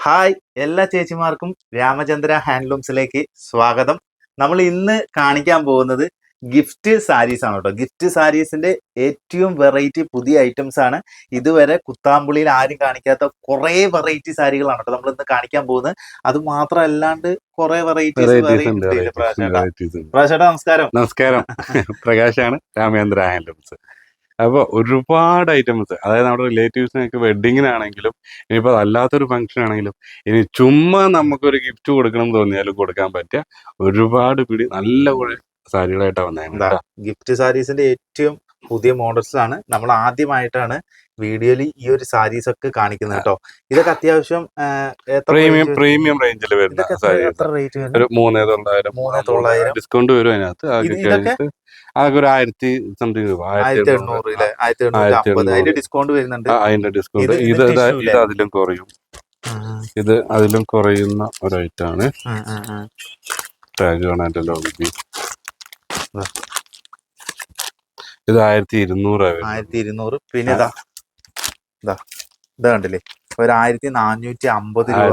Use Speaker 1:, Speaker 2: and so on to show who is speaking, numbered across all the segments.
Speaker 1: Hi എല്ലാ ചേച്ചിമാർക്കും രാമചന്ദ്ര ഹാൻഡ്ലൂംസിലേക്ക് സ്വാഗതം. നമ്മൾ ഇന്ന് കാണിക്കാൻ പോകുന്നത് ഗിഫ്റ്റ് സാരീസ് ആണ് കേട്ടോ. ഗിഫ്റ്റ് സാരീസിന്റെ ഏറ്റവും വെറൈറ്റി പുതിയ ഐറ്റംസ് ആണ്. ഇതുവരെ കുത്താമ്പുളിയിൽ ആരും കാണിക്കാത്ത കുറെ വെറൈറ്റി സാരികളാണ് കേട്ടോ നമ്മൾ ഇന്ന് കാണിക്കാൻ പോകുന്നത്. അത് മാത്രമല്ലാണ്ട് കുറെ വെറൈറ്റീസ് പ്രകാശേട്ടാ നമസ്കാരം.
Speaker 2: നമസ്കാരം. പ്രകാശാണ്, രാമചന്ദ്ര ഹാൻഡ്ലൂംസ്. അപ്പോൾ ഒരുപാട് ഐറ്റംസ്, അതായത് നമ്മുടെ റിലേറ്റീവ്സിനൊക്കെ വെഡിങ്ങിനാണെങ്കിലും ഇനിയിപ്പോൾ അല്ലാത്തൊരു ഫംഗ്ഷൻ ആണെങ്കിലും ഇനി ചുമ്മാ നമുക്കൊരു ഗിഫ്റ്റ് കൊടുക്കണം എന്ന് തോന്നിയാലും കൊടുക്കാൻ പറ്റിയ ഒരുപാട് പിടി നല്ല കുറെ സാരികളായിട്ടാണ് വന്നേക്കുന്നത്.
Speaker 1: ഗിഫ്റ്റ് സാരീസിന്റെ ഏറ്റവും പുതിയ മോഡൽസ് ആണ്. നമ്മൾ ആദ്യമായിട്ടാണ് വീഡിയോയിൽ ഈ ഒരു സാരീസ് ഒക്കെ കാണിക്കുന്നത് കേട്ടോ. ഇതൊക്കെ അത്യാവശ്യം
Speaker 2: പ്രീമിയം റേഞ്ചിൽ വരുന്ന സാരീസ്. ഒരു 3,900 ഡിസ്കൗണ്ട് വരും അതിനകത്ത്. അതൊക്കെ ഒരു 1000 സംതിങ് രൂപ,
Speaker 1: 1850 ഡിസ്കൗണ്ട് വരുന്നുണ്ട്.
Speaker 2: അതിന്റെ ഡിസ്കൗണ്ട് ഇത് അതിലും കുറയും. ഇത് അതിലും കുറയുന്ന ഒരു ഐറ്റം ആണ്. ടാഗ് കാണാൻ ലോഗി. ഇത് 1200.
Speaker 1: പിന്നെ ഇതാ കണ്ടില്ലേ, ഒരു 1450 രൂപ.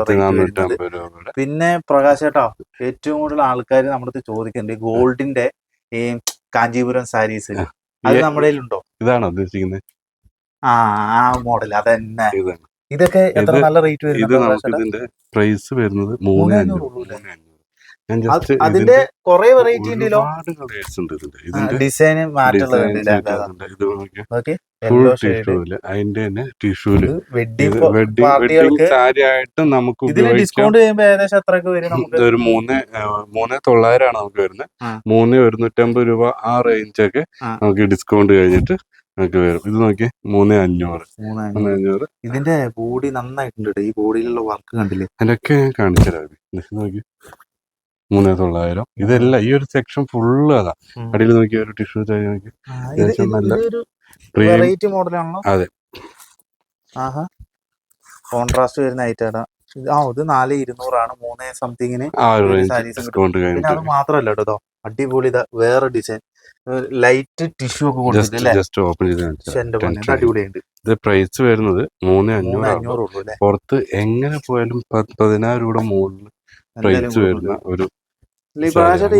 Speaker 1: പിന്നെ പ്രകാശേട്ടാ, ഏറ്റവും കൂടുതൽ ആൾക്കാർ നമ്മുടെ ചോദിക്കുന്നുണ്ട് ഗോൾഡിന്റെ ഈ കാഞ്ചീപുരം സാരീസ്, അത് നമ്മുടെ കയ്യിലുണ്ടോ?
Speaker 2: ഇതാണോ ഉദ്ദേശിക്കുന്നത്?
Speaker 1: ആ മോഡൽ അതന്നെ. ഇതൊക്കെ എത്ര നല്ല റേറ്റ് വരുന്നത്?
Speaker 2: ഇതിന്റെ പ്രൈസ് വരുന്നത് 3,500.
Speaker 1: അതിന്റെ കൊറേ വെറൈറ്റി ഉണ്ടല്ലോ, ഡിസൈൻ
Speaker 2: നമുക്ക്
Speaker 1: ഡിസ്കൗണ്ട് ചെയ്യുമ്പോ ഏകദേശം എത്രയൊക്കെ വരും?
Speaker 2: ഒരു 3,900 ആണ് നമുക്ക് വരുന്നത്. 3,150 രൂപ ആ റേഞ്ചൊക്കെ നമുക്ക് ഡിസ്കൗണ്ട് കഴിഞ്ഞിട്ട് നമുക്ക് വരും. ഇത് നോക്കി 3,500.
Speaker 1: ഇതിന്റെ ബോഡി നന്നായിട്ടുണ്ട്. ഈ ബോഡിയിലുള്ള വർക്ക് കണ്ടില്ലേ?
Speaker 2: അതിലൊക്കെ കാണിച്ചു തരാം. നോക്കി 3,900. ഇതെല്ലാം ഈ ഒരു സെക്ഷൻ ഫുള്ള് അതാ. അടിയിൽ നോക്കി ഒരു ടിഷ്യൂ നോക്കി, നല്ല
Speaker 1: വെറൈറ്റി മോഡലാണല്ലോ.
Speaker 2: അതെ,
Speaker 1: കോൺട്രാസ്റ്റ് വരുന്ന ഐറ്റാണ്. ഇത് 4,200 3 സംതിങ്ങിന്. പിന്നെ അത് മാത്രല്ല കേട്ടോ, അടിപൊളി വേറെ ഡിസൈൻ ലൈറ്റ് ടിഷ്യൂ ഒക്കെ കൊടുത്തിട്ടുണ്ട്. അടിപൊളിയുണ്ട്.
Speaker 2: ഇത് പ്രൈസ് വരുന്നത് 3,500. പുറത്ത് എങ്ങനെ പോയാലും 10,000 രൂപ മുകളിൽ പ്രൈസ് വരുന്ന ഒരു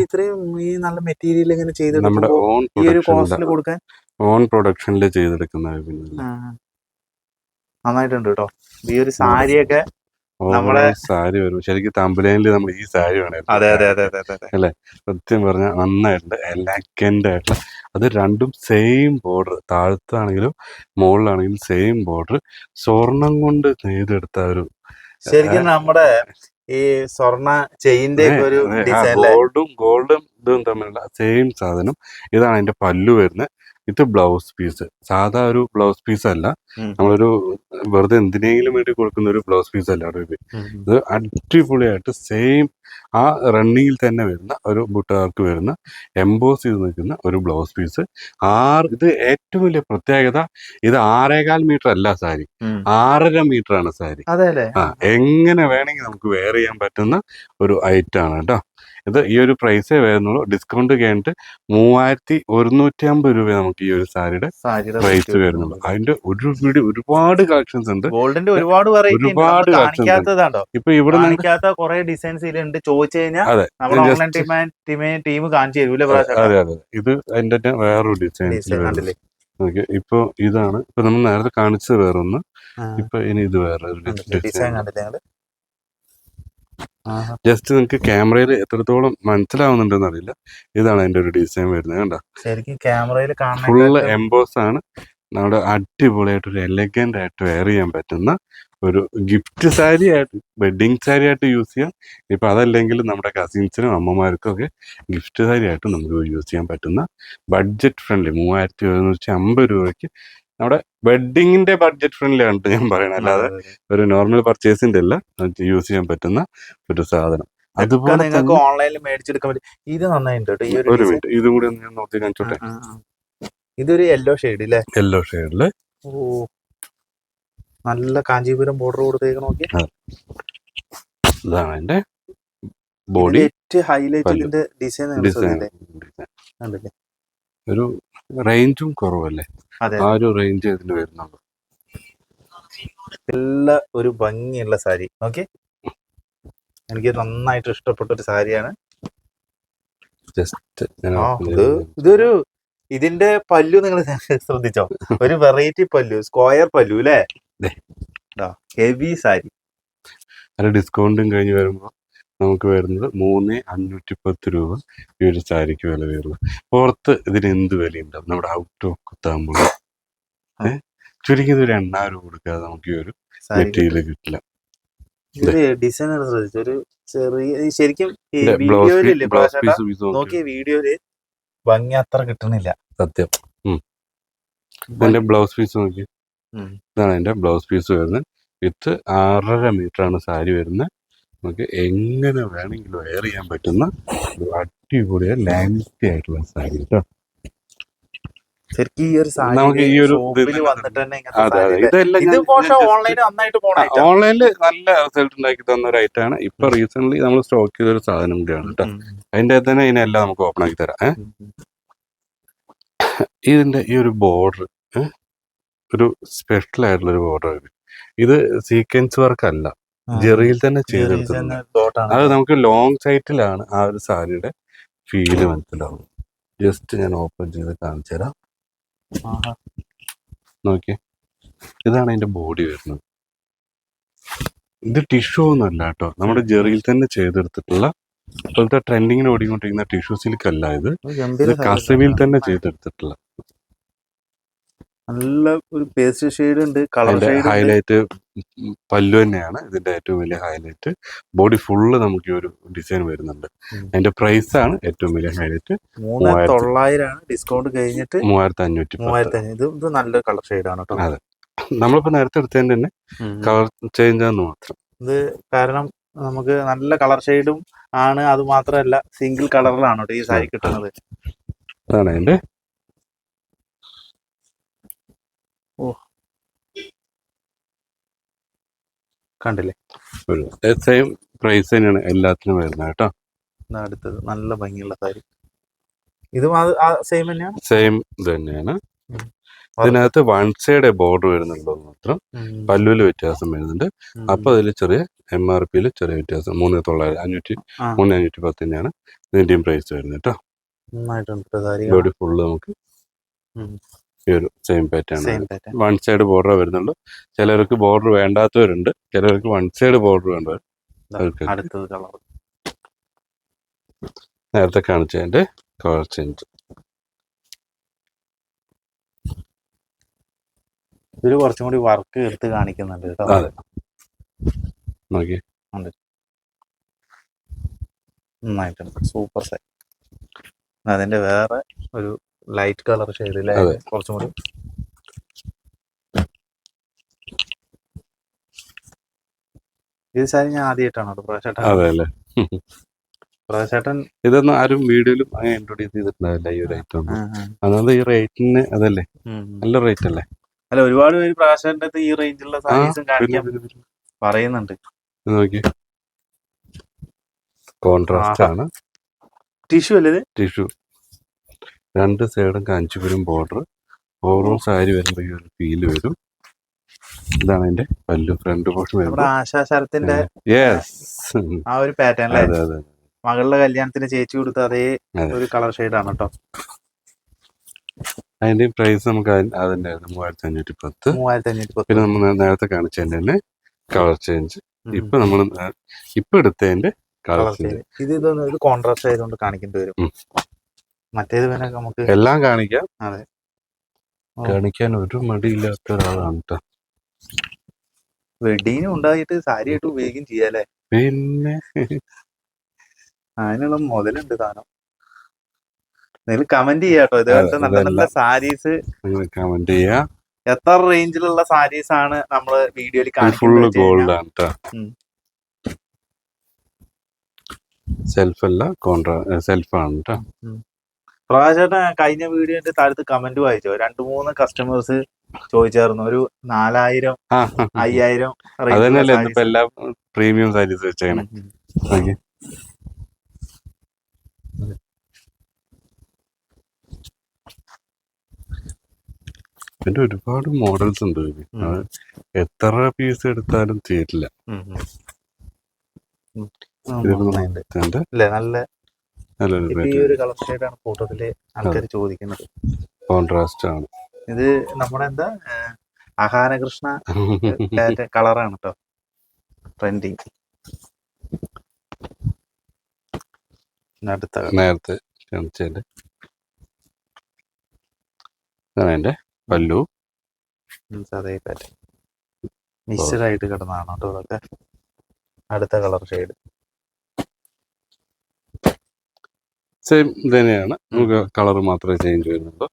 Speaker 1: ഇത്രയും ഈ നല്ല മെറ്റീരിയൽ എങ്ങനെ ചെയ്ത്
Speaker 2: നമ്മുടെ ഓൺ പ്രൊഡക്ഷനിൽ ചെയ്തെടുക്കുന്ന
Speaker 1: നന്നായിട്ടുണ്ട് കേട്ടോ. ഈ ഒരു സാരിയൊക്കെ
Speaker 2: നമ്മളെ സാരി വരും ശരിക്കും തമ്പലൈനിൽ നമ്മൾ ഈ സാരി വേണേ. അല്ലെ, സത്യം പറഞ്ഞാൽ നന്നായിട്ടുണ്ട്. എലഗന്റ് ആയിട്ടുള്ള, അത് രണ്ടും സെയിം ബോർഡർ, താഴത്താണെങ്കിലും മുകളിലാണെങ്കിലും സെയിം ബോർഡർ, സ്വർണം കൊണ്ട് നെയ്തെടുത്ത ഒരു
Speaker 1: ശരിക്കും നമ്മുടെ ഈ സ്വർണ്ണ ചെയിന്റെ ഒരു
Speaker 2: ഗോൾഡും ഇതും തമ്മിലുള്ള സെയിം സാധനം. ഇതാണ് അതിന്റെ പല്ലു വരുന്നത്. ഇത് ബ്ലൗസ് പീസ്, സാധാ ഒരു ബ്ലൗസ് പീസ് അല്ല, നമ്മളൊരു വെറുതെ എന്തിനെങ്കിലും വേണ്ടി കൊടുക്കുന്ന ഒരു ബ്ലൗസ് പീസ് അല്ല. ഇത് അടിപൊളിയായിട്ട് സെയിം ആ റണ്ണിങ്ങിൽ തന്നെ വരുന്ന ഒരു ബുട്ടുകാർക്ക് വരുന്ന എംബോസ് ചെയ്ത് നിൽക്കുന്ന ഒരു ബ്ലൗസ് പീസ്. ഇത് ഏറ്റവും വലിയ പ്രത്യേകത, ഇത് 6.25 മീറ്റർ അല്ല സാരി, 6.5 മീറ്റർ ആണ് സാരി. എങ്ങനെ വേണമെങ്കിൽ നമുക്ക് വെയർ ചെയ്യാൻ പറ്റുന്ന ഒരു ഐറ്റം ആണ് കേട്ടോ. ഇത് ഈ ഒരു പ്രൈസേ വരുന്നുള്ളൂ. ഡിസ്കൗണ്ട് കഴിഞ്ഞിട്ട് 3,150 രൂപ നമുക്ക് ഈ ഒരു സാരിയുടെ പ്രൈസ് വരുന്നുള്ളൂ. അതിന്റെ ഒരുപാട് കളക്ഷൻസ് ഉണ്ട്.
Speaker 1: ഗോൾഡിന്റെ ഒരുപാട് കളക്ഷൻസ്.
Speaker 2: ഇപ്പൊ ഇവിടെ
Speaker 1: കുറെ ഡിസൈൻസ് ഇതിലുണ്ട്. ചോദിച്ചു കഴിഞ്ഞാൽ ടീം കാണിച്ചു തരൂല്ലേ?
Speaker 2: അതെ അതെ, ഇത് അതിന്റെ വേറൊരു ഡിസൈൻ. ഓക്കെ, ഇപ്പൊ ഇതാണ് ഇപ്പൊ നമ്മൾ നേരത്തെ കാണിച്ചത് വേറൊന്ന്. ഇപ്പൊ ഇനി ഇത് വേറെ ഡിസൈൻ. ജസ്റ്റ് നിങ്ങൾക്ക് ക്യാമറയിൽ എത്രത്തോളം മനസ്സിലാവുന്നുണ്ടെന്ന് അറിയില്ല. ഇതാണ് അതിന്റെ ഒരു ഡിസൈൻ വരുന്നത്. കണ്ടോ, ഫുള്ള് എംബോസ് ആണ്. നമ്മുടെ അടിപൊളിയായിട്ടൊരു എലഗന്റ് ആയിട്ട് വെയർ ചെയ്യാൻ പറ്റുന്ന ഒരു ഗിഫ്റ്റ് സാരി ആയിട്ട്, വെഡിങ് സാരി ആയിട്ട് യൂസ് ചെയ്യാം. ഇപ്പൊ അതല്ലെങ്കിൽ നമ്മുടെ കസിൻസിനും അമ്മമാർക്കും ഒക്കെ ഗിഫ്റ്റ് സാരി ആയിട്ട് നമുക്ക് യൂസ് ചെയ്യാൻ പറ്റുന്ന ബഡ്ജറ്റ് ഫ്രണ്ട്ലി 3,750 രൂപയ്ക്ക് നമ്മുടെ വെഡിങ്ങിന്റെ ബഡ്ജറ്റ് ഫ്രണ്ട്ലി ആണ് ഞാൻ പറയണത്, അല്ലാതെ ഒരു നോർമൽ പർച്ചേസിന്റെ അല്ല, യൂസ് ചെയ്യാൻ പറ്റുന്ന ഒരു സാധനം. അതുപോലെ
Speaker 1: ഓൺലൈനിൽ മേടിച്ചെടുക്കാൻ പറ്റും. ഇത് നന്നായിട്ടുണ്ട്.
Speaker 2: ഒരു മിനിറ്റ്, ഇതും കൂടി ഒന്ന് ഞാൻ നോക്കി കാണിച്ചോട്ടെ.
Speaker 1: ഇതൊരു യെല്ലോ ഷെയ്ഡ് ഇല്ലേ?
Speaker 2: യെല്ലോ ഷെയ്ഡില്
Speaker 1: നല്ല കാഞ്ചീപുരം ബോർഡർ കൊടുത്തേക്ക് നോക്കി.
Speaker 2: ഇതാണ് അതിന്റെ ബോഡി
Speaker 1: ഹൈലൈറ്റ് ഡിസൈൻ.
Speaker 2: ഒരു റേഞ്ചും കുറവല്ലേ, ആ ഒരു റേഞ്ച് ഇതിന് വരുന്നുള്ളൂ.
Speaker 1: എല്ലാ ഒരു ഭംഗിയുള്ള സാരി ഓക്കെ. എനിക്ക് നന്നായിട്ട് ഇഷ്ടപ്പെട്ട ഒരു സാരിയാണ്.
Speaker 2: ജസ്റ്റ്
Speaker 1: ഇതൊരു ഇതിന്റെ പല്ലു നിങ്ങൾ ശ്രദ്ധിച്ചോ, ഒരു വെറൈറ്റി പല്ലു, സ്ക്വയർ പല്ലു അല്ലേ, ഹെവി സാരി.
Speaker 2: അതിന്റെ ഡിസ്കൗണ്ടും കഴിഞ്ഞ് വരുമ്പോൾ നമുക്ക് വരുന്നത് 3,510 രൂപ ഈ ഒരു സാരിക്ക് വില വരുള്ളൂ. പുറത്ത് ഇതിന് എന്ത് വിലയുണ്ടാവും നമ്മുടെ ഔട്ട് ഓഫ് കുത്താകുമ്പോൾ ചുരുങ്ങിയത് ഒരു 8,000 രൂപ കൊടുക്കാതെ നമുക്ക് ഈ ഒരു മെറ്റീരിയൽ കിട്ടില്ല.
Speaker 1: ഡിസൈൻ ശ്രദ്ധിച്ചു, ഒരു ചെറിയ ശരിക്കും
Speaker 2: ബ്ലൗസ് പീസ്
Speaker 1: നോക്കിയ വീഡിയോയില് ഭംഗി അത്ര കിട്ടണില്ല
Speaker 2: സത്യം. എന്റെ ബ്ലൗസ് പീസ് നോക്കി, ഇതാണ് എന്റെ ബ്ലൗസ് പീസ് വരുന്നത്. വിത്ത് 6.5 മീറ്റർ ആണ് സാരി വരുന്നത്. നമുക്ക് എങ്ങനെ വേണമെങ്കിലും വെയർ ചെയ്യാൻ പറ്റുന്ന ഒരു അടിപൊളിയ ലാൻഡ്സ്കേപ്പ് ആയിട്ടുള്ള സാരി കേട്ടോ. നമുക്ക് ഈ ഒരു ഓൺലൈനിൽ നല്ല റിസൾട്ട് ഉണ്ടാക്കി തന്ന ഒരു ഐറ്റാണ്. ഇപ്പൊ റീസെന്റ് നമ്മൾ സ്റ്റോക്ക് ചെയ്തൊരു സാധനം കൂടിയാണ് കേട്ടോ. അതിന്റെ തന്നെ ഇതിനെല്ലാം നമുക്ക് ഓപ്പൺ ആക്കി തരാം. ഇതിന്റെ ഈ ഒരു ബോർഡർ ഒരു സ്പെഷ്യൽ ആയിട്ടുള്ള ഒരു ബോർഡർ. ഇത് സീക്വൻസ് വർക്ക് അല്ല, ജെറിയിൽ തന്നെ ചെയ്തെടുത്തിട്ടുണ്ട്. അത് നമുക്ക് ലോങ് സൈറ്റിലാണ് ആ ഒരു സാരിയുടെ ഫീല് മനസ്സിലാവും. ജസ്റ്റ് ഞാൻ ഓപ്പൺ ചെയ്ത് കാണിച്ചു തരാം. നോക്കിയേ, ഇതാണ് അതിന്റെ ബോഡി വരുന്നത്. ഇത് ടിഷ്യൂ ഒന്നുമല്ല കേട്ടോ, നമ്മുടെ ജെറിയിൽ തന്നെ ചെയ്തെടുത്തിട്ടുള്ള ഇപ്പോഴത്തെ ട്രെൻഡിങ്ങിന് ഓടിക്കൊണ്ടിരിക്കുന്ന ടിഷ്യൂ സിൽക്ക് അല്ല, ഇത് കസവിൽ തന്നെ ചെയ്തെടുത്തിട്ടുള്ള
Speaker 1: നല്ല ഒരു പേസ്റ്റ് ഷെയ്ഡ് ഉണ്ട്. കളർ
Speaker 2: ഹൈലൈറ്റ് പല്ലു തന്നെയാണ് ഇതിന്റെ ഏറ്റവും വലിയ ഹൈലൈറ്റ്. ബോഡി ഫുള്ള് നമുക്ക് ഈ ഒരു ഡിസൈൻ വരുന്നുണ്ട്. അതിന്റെ പ്രൈസ് ആണ് ഏറ്റവും വലിയ ഹൈലൈറ്റ്.
Speaker 1: 3,900 ഡിസ്കൗണ്ട് കഴിഞ്ഞിട്ട്
Speaker 2: 3,510.
Speaker 1: ഇത് നല്ലൊരു കളർ ഷെയ്ഡാണ് കേട്ടോ.
Speaker 2: അതെ, നമ്മളിപ്പോ നേരത്തെ എടുത്തതിന്റെ തന്നെ കളർ ചേഞ്ച് ആണെന്ന് മാത്രം.
Speaker 1: ഇത് കാരണം നമുക്ക് നല്ല കളർ ഷെയ്ഡും ആണ്, അത് മാത്രമല്ല സിംഗിൾ കളറിലാണ് ഈ സാരി കിട്ടുന്നത്.
Speaker 2: അതാണ് അതിന്റെ
Speaker 1: കണ്ടില്ലേ,
Speaker 2: സെയിം പ്രൈസ് തന്നെയാണ് എല്ലാത്തിനും വരുന്നത് കേട്ടോ.
Speaker 1: അടുത്തത് നല്ല ഭംഗിയുള്ള സാരി, ഇതും സെയിം തന്നെയാണ്.
Speaker 2: സെയിം ഇത് തന്നെയാണ്. ഇതിനകത്ത് വൺ സൈഡ് ബോർഡർ വരുന്നുണ്ടോ മാത്രം, പല്ലുവിൽ വ്യത്യാസം വരുന്നുണ്ട്. അപ്പൊ അതിൽ ചെറിയ MRP ചെറിയ വ്യത്യാസം. 3,510 തന്നെയാണ് ഇതിന്റെയും പ്രൈസ് വരുന്നത് കേട്ടോ. ബോഡി ഫുള്ള് നമുക്ക് ഈ ഒരു same pattern, one side border വരുന്നുള്ളൂ. ചിലർക്ക് ബോർഡർ വേണ്ടാത്തവരുണ്ട്, ചിലർക്ക് വൺ സൈഡ് ബോർഡർ വേണ്ടവർ. നേരത്തെ കാണിച്ചതിന്റെ കളർ ചേഞ്ച്.
Speaker 1: ഇതിൽ കുറച്ചും കൂടി വർക്ക് എടുത്ത് കാണിക്കുന്നുണ്ട് കേട്ടോ.
Speaker 2: അതെ, നോക്കി
Speaker 1: നന്നായിട്ടുണ്ട്, സൂപ്പർ സാരി. അതിന്റെ വേറെ ഒരു ലൈറ്റ് കളർ ഷെയ്ഡിലെ കുറച്ചും കൂടി ഇത് സാരി ഞാൻ ആദ്യമായിട്ടാണ് പ്രകാശേട്ടൻ
Speaker 2: ഇതൊന്നും ആരും വീഡിയോയിലും അങ്ങനെ ഇൻട്രൊഡ്യൂസ് ചെയ്തിട്ടുണ്ടാവില്ല ഈ ഒരു ഐറ്റം. അതായത് ഈ റേറ്റിന് അതല്ലേ, നല്ല റേറ്റ് അല്ലേ.
Speaker 1: അല്ല, ഒരുപാട് പേര് പ്രകാശേട്ടന്റെ ഈ റേഞ്ചിലുള്ള സാരീസും കാണിക്കാൻ പറയുന്നുണ്ട്.
Speaker 2: നോക്കി, കോൺട്രാസ്റ്റ് ആണ്.
Speaker 1: ടിഷ്യൂ അല്ലേ ഇത്?
Speaker 2: ടിഷ്യൂ, രണ്ട് സൈഡും കാഞ്ചിപുരം ബോർഡർ. ഓരോ സാരി വരുമ്പോ ഈ ഒരു ഫീല് വരും. ഇതാണ് അതിന്റെ പല്ലു, ഫ്രണ്ട് പോർഷൻ വരുന്നത്.
Speaker 1: ആശാശരത്തിന്റെ ആ ഒരു പാറ്റേൺ, മകളുടെ കല്യാണത്തിന് ചേച്ചി കൊടുത്ത അതേ ഒരു കളർ ഷെയ്ഡാണ് കേട്ടോ.
Speaker 2: അതിന്റെ പ്രൈസ് നമുക്ക് അതിന്റെ 3,510. പിന്നെ നമ്മൾ നേരത്തെ കാണിച്ചതിന്റെ തന്നെ കളർ ചേഞ്ച്. ഇപ്പൊ നമ്മൾ ഇപ്പൊ എടുത്തതിന്റെ കളർ ചേഞ്ച്.
Speaker 1: ഇത് കോൺട്രാസ്റ്റ് ആയതുകൊണ്ട് കാണിക്കേണ്ടി വരും. മറ്റേത് പിന്നെ നമുക്ക്
Speaker 2: എല്ലാം കാണിക്കാം.
Speaker 1: അതെ,
Speaker 2: കാണിക്കാൻ ഒരു മടിയില്ലാത്ത ഒരാളാണ് കേട്ടോ.
Speaker 1: വെഡിങ് ഉണ്ടായിട്ട് സാരി ആയിട്ട് ഉപയോഗിക്കും ചെയ്യാല്ലേ.
Speaker 2: പിന്നെ
Speaker 1: അതിനുള്ള മുതലുണ്ട് സാധനം. നിങ്ങൾ കമന്റ് ചെയ്യാട്ടോ, ഇതുപോലത്തെ നല്ല നല്ല സാരീസ്
Speaker 2: കമന്റ് ചെയ്യാ.
Speaker 1: എത്ര റേഞ്ചിലുള്ള സാരീസ് ആണ് നമ്മള് വീഡിയോയിൽ
Speaker 2: ഫുള്ള് ഗോൾഡ് ആണ് കേട്ടോ. സെൽഫ് അല്ല, സെൽഫാണ് കേട്ടോ.
Speaker 1: പ്രകാശേട്ടൻ കഴിഞ്ഞ വീഡിയോന്റെ താഴത്ത് കമന്റ് വായിച്ചോ, 2-3 കസ്റ്റമേഴ്സ് ചോദിച്ചായിരുന്നു ഒരു 4,000 5,000
Speaker 2: അതന്നെയല്ലേ ഇന്നിപ്പോ എല്ലാ പ്രീമിയം സാരീസ് വെച്ചേക്കണേ. ഇതിന്റെ ഒരുപാട് മോഡൽസ് ഉണ്ട് ബേബി. അത് എത്ര പീസ് എടുത്താലും തീരില്ല. ഇതൊക്കെ
Speaker 1: നന്നായിട്ടുണ്ട് അല്ലേ?
Speaker 2: നല്ലൊരു
Speaker 1: ഇപ്പൊ ഈ ഒരു കളർ ഷെയ്ഡാണ് ഫോട്ടോത്തില് ആൾക്കാർ ചോദിക്കുന്നത്.
Speaker 2: കോൺട്രാസ്റ്റ് ആണ്.
Speaker 1: ഇത് നമ്മുടെ എന്താ ആഹാരകൃഷ്ണ കളറാണ് കേട്ടോ, ട്രെൻഡിങ്. അടുത്ത
Speaker 2: നേരത്തെ കാണിച്ചതിന്റെ ഇതാണ് എന്റെ പല്ലു.
Speaker 1: അതേ പാറ്റേൺ മിക്സഡ് ആയിട്ട് കിടന്നതാണ് കേട്ടോ ഇതൊക്കെ. അടുത്ത കളർ ഷെയ്ഡ്
Speaker 2: സെയിം തന്നെയാണ്, നമുക്ക് കളർ മാത്രമേ ചേഞ്ച് വരുന്നുള്ളൂ.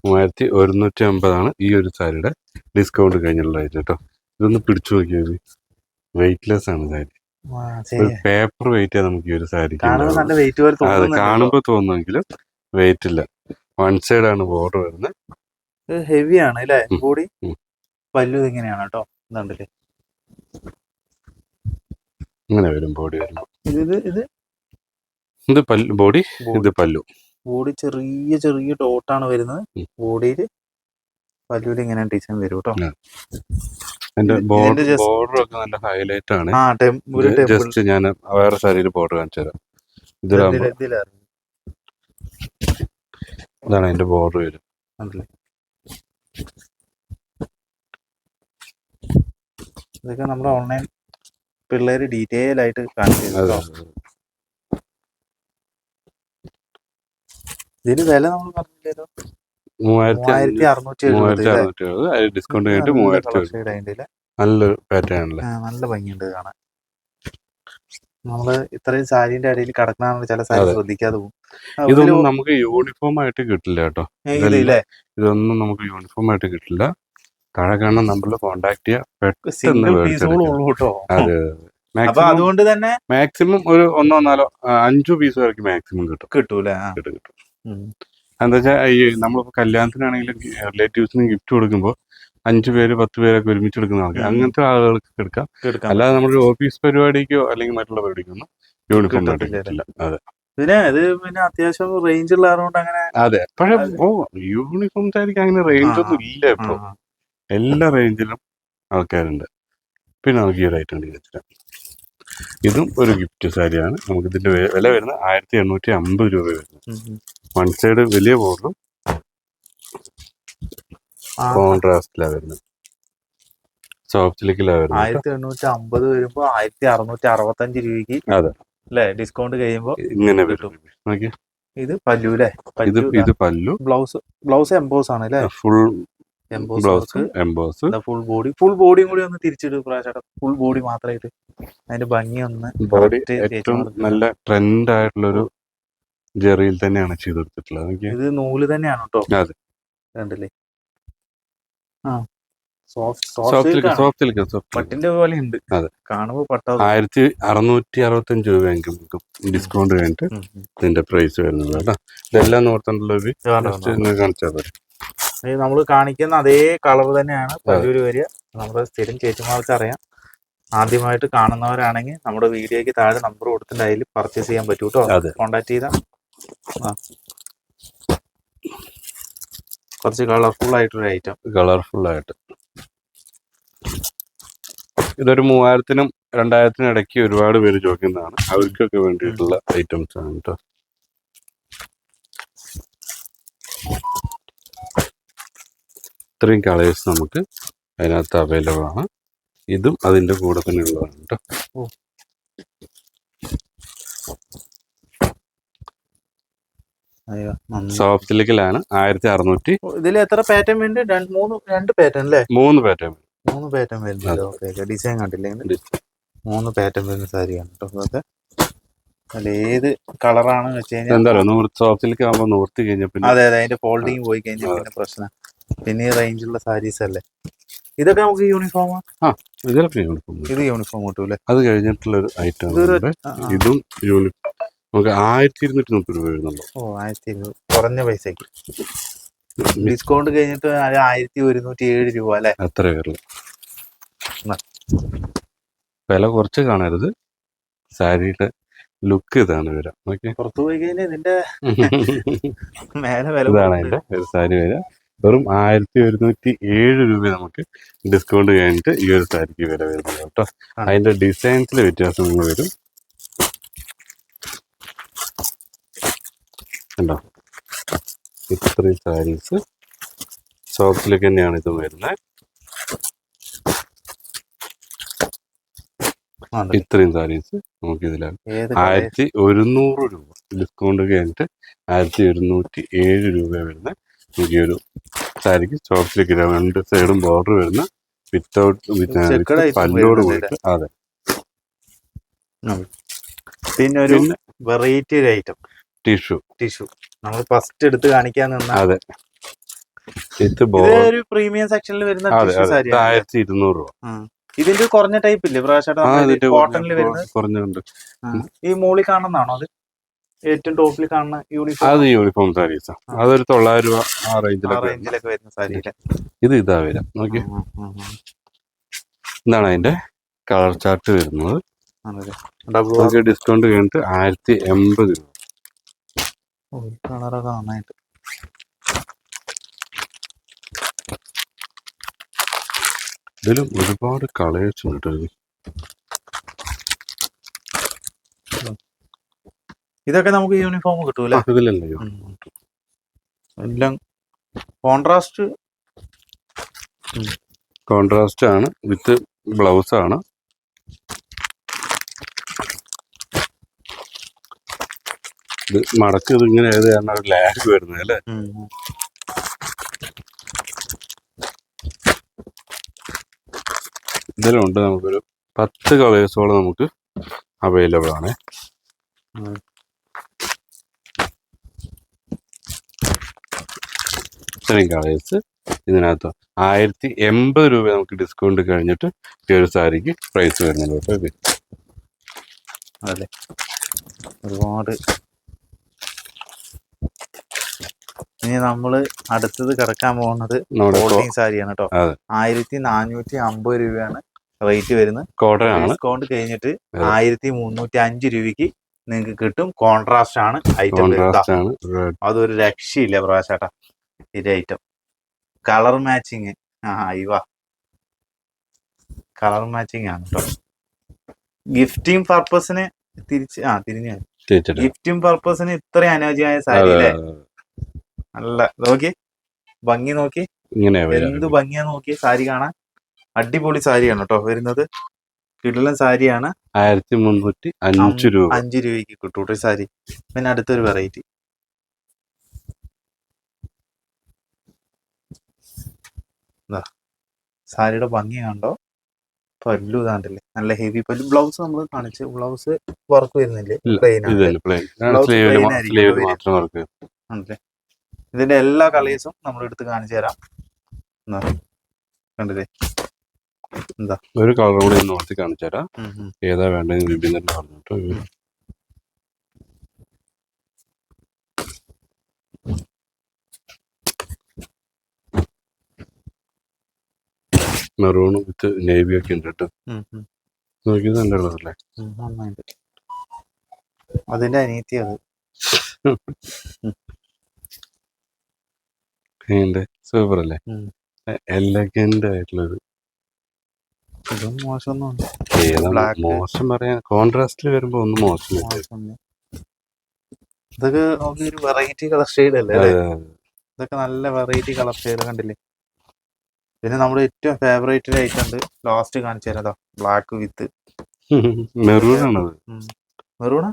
Speaker 2: 3150 ഈ ഒരു സാരിയുടെ ഡിസ്കൗണ്ട് കഴിഞ്ഞുള്ള റേറ്റ് കേട്ടോ. ഇതൊന്ന് പിടിച്ചു നോക്കിയത് വെയിറ്റ്ലെസ് ആണ് സാരി. ഒരു പേപ്പർ വെയിറ്റ് നമുക്ക് ഈ ഒരു സാരിക്ക്. അതെ, കാണുമ്പോ തോന്നുമെങ്കിലും വെയിറ്റ് ഇല്ല. വൺ സൈഡ് ആണ് ബോർഡർ വരുന്നത്.
Speaker 1: ഹെവി ആണ് അല്ലേ ബോഡി. പല്ലു ഇങ്ങനെയാണ് കേട്ടോ, ഇതുണ്ടല്ലേ
Speaker 2: ഇങ്ങനെ വരും ബോഡി വരുമ്പോ.
Speaker 1: ഇത്
Speaker 2: ബോഡി, ഇത് പല്ലു.
Speaker 1: ബോഡി ചെറിയ ചെറിയ ഡോട്ടാണ് വരുന്നത് ബോഡിയിൽ. പല്ലുവിൽ ഇങ്ങനെ ഡിസൈൻ വരും കേട്ടോ.
Speaker 2: ബോർഡർ ഒക്കെ നല്ല ഹൈലൈറ്റ് ആണ്. ജസ്റ്റ് ഞാൻ വേറെ സാരിയിൽ ബോർഡർ കാണിച്ചു തരാം. ഇതാണ് അതിന്റെ ബോർഡർ വരും.
Speaker 1: ഇതൊക്കെ നമ്മുടെ ഓൺലൈൻ പിള്ളേര് ഡീറ്റെയിൽ ആയിട്ട് കാണിച്ചു. ഇതിന് വില നമ്മൾ പറഞ്ഞില്ലല്ലോ,
Speaker 2: 3670. ഡിസ്കൗണ്ട് കഴിഞ്ഞിട്ട് 3070. നല്ലൊരു പാറ്റേൺ ആണല്ലേ,
Speaker 1: നല്ല ഭംഗിയുണ്ട് കാണാൻ. നമ്മള് ഇത്രയും സാരിന്റെ ഇടയിൽ കിടക്കണമെന്ന് ചില സാരി ശ്രദ്ധിക്കാതെ പോകും.
Speaker 2: ഇതൊന്നും നമുക്ക് യൂണിഫോം ആയിട്ട് കിട്ടില്ല കേട്ടോ. ഇതൊന്നും നമുക്ക് യൂണിഫോം ആയിട്ട് കിട്ടില്ല. താഴെ കാണുന്ന നമ്പറിൽ കോൺടാക്ട് ചെയ്യാം.
Speaker 1: അതുകൊണ്ട് തന്നെ
Speaker 2: മാക്സിമം ഒരു 1 4 5 പീസ് വരെ മാക്സിമം
Speaker 1: കിട്ടൂല.
Speaker 2: എന്താ വെച്ചാൽ ഈ നമ്മളിപ്പോ കല്യാണത്തിനാണെങ്കിലും റിലേറ്റീവ്സിന് ഗിഫ്റ്റ് കൊടുക്കുമ്പോൾ 5 പേര് 10 പേരൊക്കെ ഒരുമിച്ച് എടുക്കുന്ന ആൾക്കാർ, അങ്ങനത്തെ ആളുകൾക്ക് എടുക്കാം. അല്ലാതെ നമ്മുടെ ഓഫീസ് പരിപാടിക്കോ അല്ലെങ്കിൽ മറ്റുള്ള പരിപാടിക്കൊന്നും യൂണിഫോം ആയിട്ട് കിട്ടില്ല. അതെ,
Speaker 1: പിന്നെ അത്യാവശ്യം റേഞ്ച് ഉള്ളതുകൊണ്ട് അങ്ങനെ.
Speaker 2: അതെ, പക്ഷെ യൂണിഫോം സാരിക്ക് അങ്ങനെ റേഞ്ച് ഒന്നും ഇല്ല ഇപ്പൊ. എല്ലാ റേഞ്ചിലും ആൾക്കാരുണ്ട്. പിന്നെ നമുക്ക് ഈ റേറ്റ് ഉണ്ട് വെച്ചിട്ട്. ഇതും ഒരു ഗിഫ്റ്റ് സാരിയാണ്. നമുക്ക് ഇതിന്റെ വില വരുന്നത് 1850 രൂപ വരുന്നത്. വൺ സൈഡ് വലിയ ബോർഡറും കോൺട്രാസ്റ്റിലാണ് വരുന്നത്. സോഫ്റ്റ് സിൽക്കിലാണ് വരുന്നത്.
Speaker 1: 1850 വരുമ്പോ 1665 രൂപയ്ക്ക്. അതെ അല്ലേ, ഡിസ്കൗണ്ട് കഴിയുമ്പോ
Speaker 2: ഇങ്ങനെ വരും.
Speaker 1: ഇത് പല്ലു അല്ലേ?
Speaker 2: ഇത് പല്ലു.
Speaker 1: ബ്ലൗസ് എംബോസ് ആണ് അല്ലേ?
Speaker 2: Full blouse emboss.
Speaker 1: ഫുൾ ബോഡിയും കൂടി ഒന്ന് തിരിച്ചിട്ട് പ്രാവശ്യം ഫുൾ ബോഡി മാത്രമായിട്ട് അതിന്റെ ഭംഗി ഒന്ന്.
Speaker 2: ബോഡി ഏറ്റവും നല്ല ട്രെൻഡ് ആയിട്ടുള്ളൊരു ജെറിയിൽ തന്നെയാണ് ചെയ്തെടുത്തിട്ടുള്ളത്.
Speaker 1: ഇത് നൂല് തന്നെയാണ് കേട്ടോ.
Speaker 2: അതെ,
Speaker 1: കണ്ടില്ലേ?
Speaker 2: പട്ടിന്റെ
Speaker 1: പോലെ ഉണ്ട്.
Speaker 2: അതെ,
Speaker 1: കാണുമ്പോ
Speaker 2: 1665 രൂപയെങ്കിലും ഡിസ്കൗണ്ട് കഴിഞ്ഞിട്ട് ഇതിന്റെ പ്രൈസ് വരുന്നത് കേട്ടോ. ഇതെല്ലാം നോർത്തുണ്ടല്ലോ കാണിച്ചാൽ മതി.
Speaker 1: നമ്മൾ കാണിക്കുന്ന അതേ കളർ തന്നെയാണ് പല്ലൂര് വരിക. നമ്മുടെ സ്ഥിരം ചേച്ചിമാർക്ക് അറിയാം. ആദ്യമായിട്ട് കാണുന്നവരാണെങ്കിൽ നമ്മുടെ വീഡിയോയ്ക്ക് താഴെ നമ്പർ കൊടുത്തിട്ട് അതിൽ പർച്ചേസ് ചെയ്യാൻ പറ്റൂ കേട്ടോ. കോണ്ടാക്ട് ചെയ്താൽ കുറച്ച് കളർഫുൾ ആയിട്ടൊരു ഐറ്റം.
Speaker 2: ഇതൊരു 3000-നും 2000-നും ഇടയ്ക്ക് ഒരുപാട് പേര് ചോദിക്കുന്നതാണ്. അവർക്കൊക്കെ വേണ്ടിയിട്ടുള്ള ഐറ്റംസ് ആണ് കേട്ടോ. ഇത്രയും കളേഴ്സ് നമുക്ക് അതിനകത്ത് അവൈലബിൾ ആണ്. ഇതും അതിന്റെ കൂടെ തന്നെ ഉള്ളതാണ് കേട്ടോ. സോഫ്റ്റ് സിൽക്കിലാണ് 1600.
Speaker 1: ഇതിൽ എത്ര പാറ്റേൺ വേണ്ടി? 2 പാറ്റേൺ അല്ലേ?
Speaker 2: 3 പാറ്റേൺ.
Speaker 1: 3 പാറ്റേൺ വരുന്നുണ്ട്. ഡിസൈൻ കണ്ടില്ലേ? 3 പാറ്റേൺ വരുന്ന സാരിയാണ് കേട്ടോ. അതൊക്കെ അതിൽ ഏത് കളറാണ് വെച്ച് കഴിഞ്ഞാൽ
Speaker 2: എന്താ പറയുക, സോഫ്റ്റ് സിൽക്ക് ആകുമ്പോൾ നോർത്ത് കഴിഞ്ഞാൽ പിന്നെ
Speaker 1: അതെ അതിന്റെ ഫോൾഡിങ് പോയി കഴിഞ്ഞാൽ പിന്നെ പ്രശ്നം. പിന്നെ ഈ റേഞ്ചുള്ള സാരീസ് അല്ലേ ഇതൊക്കെ? നമുക്ക് യൂണിഫോം.
Speaker 2: ഇതിലൊക്കെ യൂണിഫോം.
Speaker 1: ഇത് യൂണിഫോം കിട്ടൂല്ലേ?
Speaker 2: അത് കഴിഞ്ഞിട്ടുള്ളൊരു ഐറ്റം. ഇതും യൂണിഫോം നമുക്ക് 1230 രൂപ വരുന്നുള്ളൂ.
Speaker 1: 1200 കുറഞ്ഞ പൈസക്ക്. ഡിസ്കൗണ്ട് കഴിഞ്ഞിട്ട് 1107 രൂപ അല്ലേ?
Speaker 2: അത്ര പേരില്ല. വില കുറച്ച് കാണരുത്. സാരിയുടെ ലുക്ക് ഇതാണ് വരാം.
Speaker 1: പുറത്തു പോയി കഴിഞ്ഞാൽ ഇതിന്റെ മേലെ വില.
Speaker 2: ഇതാണ് അതിന്റെ ഒരു സാരി വരിക. വെറും 1107 രൂപ നമുക്ക് ഡിസ്കൗണ്ട് കഴിഞ്ഞിട്ട് ഈ ഒരു സാരിക്ക് വില വരുന്നത് കേട്ടോ. അതിന്റെ ഡിസൈൻസിൽ വ്യത്യാസം വരും. കണ്ടോ, ഇത്രയും സാരീസ് ഷോപ്സിലേക്ക് തന്നെയാണ് ഇത് വരുന്നത്. ഇത്രയും സാരീസ് നമുക്ക് ഇതിലാണ് 1100 രൂപ ഡിസ്കൗണ്ട് കഴിഞ്ഞിട്ട് 1107 രൂപ വരുന്ന നമുക്ക് ഈ ഒരു സാരിക്ക് ഷോപ്സിലേക്ക് 2 സൈഡും ബോർഡർ വരുന്ന വിത്തൗട്ട് പല്ലോട് പോയിട്ട്. അതെ,
Speaker 1: പിന്നെ ഒരു വെറൈറ്റി ഐറ്റം
Speaker 2: ടിഷ്യൂ
Speaker 1: നമ്മൾ ഫസ്റ്റ് എടുത്ത് കാണിക്കാൻ നിന്ന.
Speaker 2: അതെ,
Speaker 1: ഇത് ഒരു പ്രീമിയം സെക്ഷനിൽ വരുന്ന
Speaker 2: 1200 രൂപ.
Speaker 1: ഇതിന്റെ കുറഞ്ഞ ടൈപ്പ് ഇല്ലേ പ്രാവശ്യം കോട്ടണിൽ വരുന്നത്?
Speaker 2: കുറഞ്ഞുണ്ട്.
Speaker 1: ഈ മോളിൽ കാണുന്നതാണോ അത്? ഏറ്റവും ടോപ്പിൽ കാണുന്ന യൂണിഫോം?
Speaker 2: അത് യൂണിഫോം സാരീസാ. അതൊരു 900 രൂപ ആ
Speaker 1: റേഞ്ചിലൊക്കെ വരുന്ന സാരി.
Speaker 2: ഇതാ വരാം. നോക്കി, ഇതാണ് അതിന്റെ കളർ ചാർട്ട് വരുന്നത്. നമുക്ക് ഡിസ്കൗണ്ട് കഴിഞ്ഞിട്ട് 1080 രൂപ.
Speaker 1: കളറൊക്കെ നന്നായിട്ട്.
Speaker 2: ഇതിലും ഒരുപാട് കളേഴ്സ് ഉണ്ട്.
Speaker 1: ഇതൊക്കെ നമുക്ക് യൂണിഫോം കിട്ടൂല
Speaker 2: ഇതിലല്ലോ.
Speaker 1: എല്ലാം
Speaker 2: കോൺട്രാസ്റ്റ് ആണ്, വിത്ത് ബ്ലൗസ് ആണ്. ഇത് മടക്ക് ഇതിങ്ങനെ ഏത് കാരണം ഒരു ലാഗ് വരുന്നത് അല്ലേ? ഇതിലുണ്ട് നമുക്കൊരു 10 കളേഴ്സോളം നമുക്ക് അവൈലബിൾ ആണ്. ഇത്രയും കളേഴ്സ് ഇതിനകത്ത് 1080 രൂപ നമുക്ക് ഡിസ്കൗണ്ട് കഴിഞ്ഞിട്ട് ഈ ഒരു സാരിക്ക് പ്രൈസ് വരുന്നുണ്ട് കേട്ടോ. ഇത്
Speaker 1: അതെ, ഒരുപാട്. ഇനി നമ്മള് അടുത്തത് കിടക്കാൻ പോകുന്നത് സാരിയാണ് കേട്ടോ. 1450 രൂപയാണ് റേറ്റ് വരുന്നത്. ഡിസ്കൗണ്ട് കഴിഞ്ഞിട്ട് 1305 രൂപയ്ക്ക് നിങ്ങൾക്ക് കിട്ടും. കോൺട്രാസ്റ്റ് ആണ് ഐറ്റം. അതൊരു രക്ഷയില്ല പ്രാവശ്യട്ടാ ഇത് item. Colour matching colour matching ആണ് കേട്ടോ. ഗിഫ്റ്റിംഗ് പർപ്പസിന് ഗിഫ്റ്റിംഗ് പർപ്പസിന് ഇത്രയും അനുയോജ്യമായ സാരി അല്ലേ? നല്ല നോക്കി ഭംഗി, നോക്കി എന്ത് ഭംഗിയാ നോക്കി സാരി കാണാൻ. അടിപൊളി സാരിയാണ് കേട്ടോ വരുന്നത്. കിടിലൻ സാരിയാണ്.
Speaker 2: 1305 രൂപ
Speaker 1: 5 രൂപയ്ക്ക് കിട്ടൂട്ടെ സാരി. പിന്നെ അടുത്തൊരു വെറൈറ്റി സാരിയുടെ ഭംഗി കണ്ടോ. പല്ലു ഇതാണ്ടല്ലേ, നല്ല ഹെവി പല്ലു. ബ്ലൗസ് നമ്മൾ കാണിച്ച്, ബ്ലൗസ് വർക്ക് വരുന്നില്ലേ? ആണല്ലേ. ഇതിന്റെ എല്ലാ കളേഴ്സും നമ്മൾ എടുത്ത് കാണിച്ചു തരാം. കണ്ടില്ലേ? എന്താ
Speaker 2: ഒരു കളർ കൂടി നോക്കി കാണിച്ചു തരാം. ഏതാ വേണ്ടെന്ന് വിപിൻ പറഞ്ഞിട്ടോ. മെറൂൺ വിത്ത് നേവി ഒക്കെ ഉണ്ട് കേട്ടോ. നോക്കിയത് നല്ല കളറല്ലേ?
Speaker 1: അതിന്റെ അനിയത്തി അത്
Speaker 2: സൂപ്പർ അല്ലേ? എലഗന്റ് ആയിട്ടുള്ളത്. മോശം പറയാൻ, കോൺട്രാസ്റ്റിൽ വരുമ്പോ ഒന്നും മോശം.
Speaker 1: ഇതൊക്കെ ഒരു വെറൈറ്റി കളർ ഷെയ്ഡ് അല്ലേ? ഇതൊക്കെ നല്ല വെറൈറ്റി കളർ ഷെയ്ഡ് കണ്ടില്ലേ? പിന്നെ നമ്മുടെ ഏറ്റവും ഫേവറേറ്റ് ഐറ്റം ഉണ്ട്, ലാസ്റ്റ് കാണിച്ചു തരാം. ബ്ലാക്ക് വിത്ത്
Speaker 2: മെറൂൺ ആണത്.
Speaker 1: മെറൂണാ?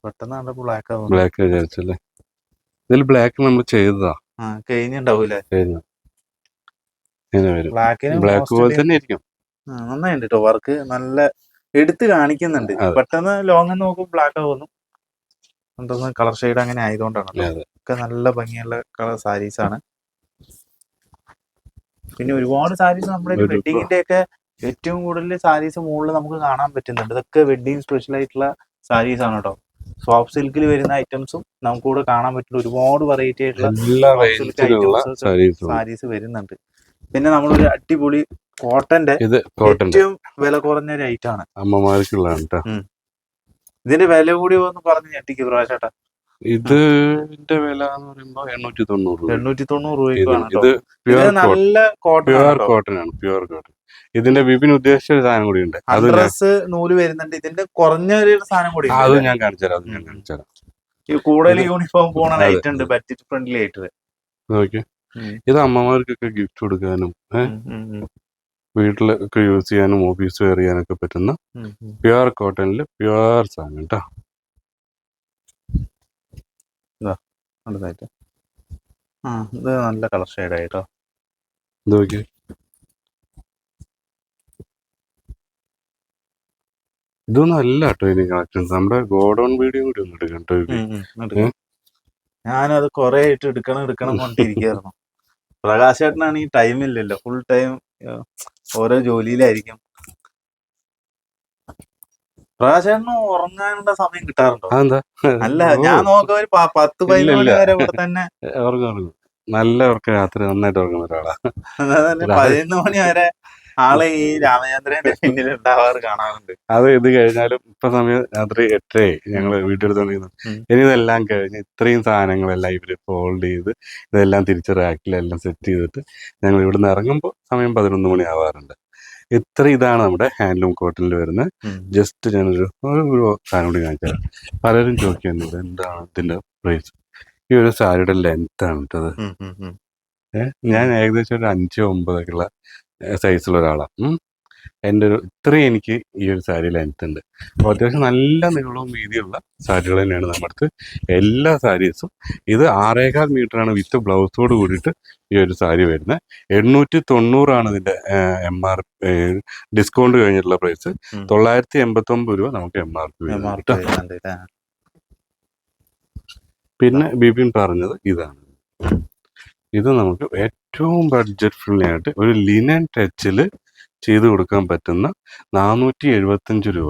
Speaker 1: പെട്ടെന്ന് കണ്ടപ്പോ ബ്ലാക്ക് ആവും.
Speaker 2: ബ്ലാക്ക് വിചാരിച്ചല്ലേ? ഇതിൽ ബ്ലാക്ക് നമ്മൾ ചെയ്തതാ.
Speaker 1: കഴിഞ്ഞുണ്ടാവൂലേ?
Speaker 2: ബ്ലാക്ക് പോലെ തന്നെ ഇരിക്കും.
Speaker 1: നന്നായിണ്ട് കേട്ടോ. വർക്ക് നല്ല എടുത്ത് കാണിക്കുന്നുണ്ട്. പെട്ടെന്ന് ലോങ് നോക്കുമ്പോൾ ബ്ലാക്ക് ആവുന്നു. എന്തോന്ന് കളർ ഷെയ്ഡ് അങ്ങനെ ആയതുകൊണ്ടാണ്. ഒക്കെ നല്ല ഭംഗിയുള്ള കളർ സാരീസ് ആണ്. പിന്നെ ഒരുപാട് സാരീസ് നമ്മുടെ വെഡിങ്ങിന്റെ ഒക്കെ ഏറ്റവും കൂടുതൽ സാരീസ് മുകളിൽ നമുക്ക് കാണാൻ പറ്റുന്നുണ്ട്. ഇതൊക്കെ വെഡിങ് സ്പെഷ്യൽ ആയിട്ടുള്ള സാരീസ് ആണ് കേട്ടോ. സോഫ്റ്റ് സിൽക്കിൽ വരുന്ന ഐറ്റംസും നമുക്ക് കൂടെ കാണാൻ പറ്റുന്ന ഒരുപാട് വെറൈറ്റി ആയിട്ടുള്ള സാരീസ് വരുന്നുണ്ട്. പിന്നെ നമ്മളൊരു അടിപൊളി കോട്ടന്റെ ഏറ്റവും വില കുറഞ്ഞ ഒരു ഐറ്റം ആണ്.
Speaker 2: അമ്മമാർക്കുള്ളതാണ്.
Speaker 1: ഇതിന്റെ വില കൂടി ഒന്ന് പറഞ്ഞ് ഞെട്ടിക്ക് പ്രാവശ്യട്ടാ.
Speaker 2: ഇതിന്റെ വില എന്ന് പറയുമ്പോ 890 രൂപ.
Speaker 1: 890 രൂപയ്ക്ക് വേണം
Speaker 2: ഇത്
Speaker 1: കേട്ടോ.
Speaker 2: പ്യുവർ
Speaker 1: ഇത് നല്ല കോട്ടൺ ആണ്
Speaker 2: പ്യുവർ
Speaker 1: കേട്ടോ.
Speaker 2: കോട്ടൺ ആണ്, പ്യുവർ കോട്ടൺ. ഇതിന്റെ വിപിൻ ഉദ്ദേശിച്ച ഒരു സാധനം കൂടി ഉണ്ട്, അത്
Speaker 1: അൺഡ്രസ് നൂല് വരുന്നുണ്ട്. ഇതിന്റെ കുറഞ്ഞ ഒരു സാധനം കൂടി ഉണ്ട്.
Speaker 2: അത്
Speaker 1: അല്ലേ?
Speaker 2: ഞാൻ കാണിച്ചുതരാം.
Speaker 1: ഈ കൂടുതൽ
Speaker 2: ഇത്
Speaker 1: യൂണിഫോം പോണ
Speaker 2: അതെ
Speaker 1: ലൈറ്റ് ഉണ്ട്, ബഡ്ജറ്റ് ഫ്രണ്ട്ലി ആയിട്ട്.
Speaker 2: നോക്കി, ഇത് അമ്മമാർക്കൊക്കെ ഗിഫ്റ്റ് കൊടുക്കാനും വീട്ടിലൊക്കെ യൂസ് ചെയ്യാനും ഓഫീസ് വെയർ ചെയ്യാനൊക്കെ പറ്റുന്ന പ്യുവർ കോട്ടണില് പ്യുവർ സാധനം കേട്ടോ.
Speaker 1: അടുത്തായിട്ട് ഇത് നല്ല കളർ ഷെയ്ഡ് ആയിട്ടോ.
Speaker 2: ഇത് നോക്കി, ഇതൊന്നും അല്ല കേട്ടോ ഇനി കളക്ഷൻസ്. നമ്മുടെ ഗോഡൗൺ വീഡിയോ കൂടി ഒന്ന് എടുക്കാം കേട്ടോ.
Speaker 1: ഞാനത് കൊറേ ആയിട്ട് എടുക്കണം കൊണ്ടിരിക്കുകയായിരുന്നു. പ്രകാശ് ചേട്ടനാണ് ഈ ടൈം ഇല്ലല്ലോ, ഫുൾ ടൈം ഓരോ ജോലിയിലായിരിക്കും. പ്രകാശ് ചേട്ടന് ഉറങ്ങാനുള്ള സമയം കിട്ടാറുണ്ടോ?
Speaker 2: അതെന്താ?
Speaker 1: അല്ല, ഞാൻ നോക്കാം ഒരു 10-11 മണി വരെ ഇവിടെ തന്നെ.
Speaker 2: ഉറങ്ങും, നല്ല ഉറക്കം, രാത്രി നന്നായിട്ട് ഉറങ്ങുന്ന ഒരാളാ.
Speaker 1: 11 മണി വരെ ആള് ഈ രാമചന്ദ്രന്റെ പിന്നിൽ ഉണ്ടാവാറ് കാണാറുണ്ട്.
Speaker 2: അത് ഇത് കഴിഞ്ഞാലും ഇപ്പൊ സമയം രാത്രി 8 ഞങ്ങള് വീട്ടിലെടുത്തോണ്ടിരുന്നു. ഇനി ഇതെല്ലാം കഴിഞ്ഞ് ഇത്രയും സാധനങ്ങളെല്ലാം ഇവര് ഫോൾഡ് ചെയ്ത് ഇതെല്ലാം തിരിച്ച് റാക്കിലെല്ലാം സെറ്റ് ചെയ്തിട്ട് ഞങ്ങൾ ഇവിടുന്ന് ഇറങ്ങുമ്പോൾ സമയം 11 മണി ആവാറുണ്ട്. ഇതാണ് നമ്മുടെ ഹാൻഡ്ലൂം കോട്ടണിൽ വരുന്ന. ജസ്റ്റ് ഞാനൊരു സാധനം കൂടി കാണിച്ചു തരാം. പലരും ചോദിക്കുന്നത് എന്താണ് ഇതിന്റെ പ്രൈസ്. ഈ ഒരു സാരിയുടെ ലെങ്ത് ആണ് കേട്ടത്. ഞാൻ ഏകദേശം ഒരു 5-9 ഉള്ള സൈസുള്ള ഒരാളാണ്. എൻ്റെ ഒരു ഇത്രയും എനിക്ക് ഈ ഒരു സാരി ലെങ്ത് ഉണ്ട്. അപ്പോൾ അത്യാവശ്യം നല്ല നീളവും വീതിയുള്ള സാരികൾ തന്നെയാണ് നമ്മുടെ അടുത്ത് എല്ലാ സാരീസും. ഇത് 6.25 മീറ്ററാണ് വിത്ത് ബ്ലൗസോട് കൂടിയിട്ട് ഈ ഒരു സാരി വരുന്നത്. 890 ഇതിൻ്റെ MR ഡിസ്കൗണ്ട് കഴിഞ്ഞിട്ടുള്ള പ്രൈസ്. 989 രൂപ നമുക്ക് MRP വരുന്നുണ്ട്. പിന്നെ ബിപിൻ പറഞ്ഞത് ഇതാണ്. ഇത് നമുക്ക് ഏറ്റവും ബഡ്ജറ്റ് ഫ്രണ്ട്ലി ആയിട്ട് ഒരു ലിനൻ ടച്ചിൽ ചെയ്ത് കൊടുക്കാൻ പറ്റുന്ന 475 രൂപ.